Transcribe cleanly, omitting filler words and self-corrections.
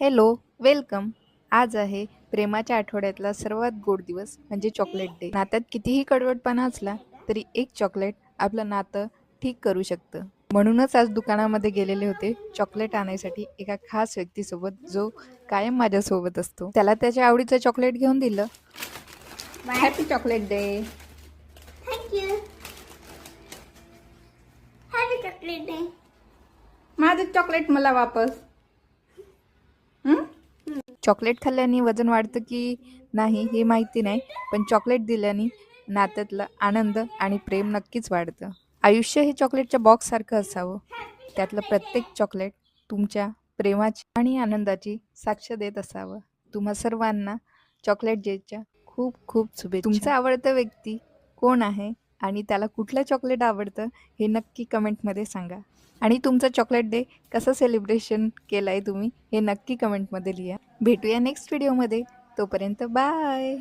Hello, welcome. आज आहे प्रेमाच्या आठवड्यातला सर्वात गोड दिवस म्हणजे चॉकलेट डे. नात्यात कितीही कडवटपणा असला तरी एक चॉकलेट आपलं नातं ठीक करू शकतं. म्हणूनच आज दुकानामध्ये गेलेले होते चॉकलेट आणायसाठी एका खास व्यक्तीसोबत जो कायम माझ्यासोबत असतो. त्याला त्याच्या आवडीचं चॉकलेट घेऊन दिलं. Happy chocolate day. Thank you. Happy chocolate day. माझं चॉकलेट मला वापस. चॉकलेट खाल्ल्याने वजन वाढतं की नाही हे माहिती नाही, पण चॉकलेट दिल्याने नात्यातलं आनंद आणि प्रेम नक्कीच वाढतं. आयुष्य हे चॉकलेटच्या बॉक्ससारखं असावं. त्यातलं प्रत्येक चॉकलेट तुमच्या प्रेमाची आणि आनंदाची साक्ष देत असावं. तुम्हा सर्वांना चॉकलेट डेच्या खूप खूप शुभेच्छा. तुमचा आवडता व्यक्ती कोण आहे आणि त्याला कुठलं चॉकलेट आवडतं हे नक्की कमेंटमध्ये सांगा. आणि तुमचा चॉकलेट डे कसं सेलिब्रेशन केलं आहे तुम्ही हे नक्की कमेंटमध्ये लिहा. भेटूया नेक्स्ट व्हिडिओमध्ये. तोपर्यंत बाय.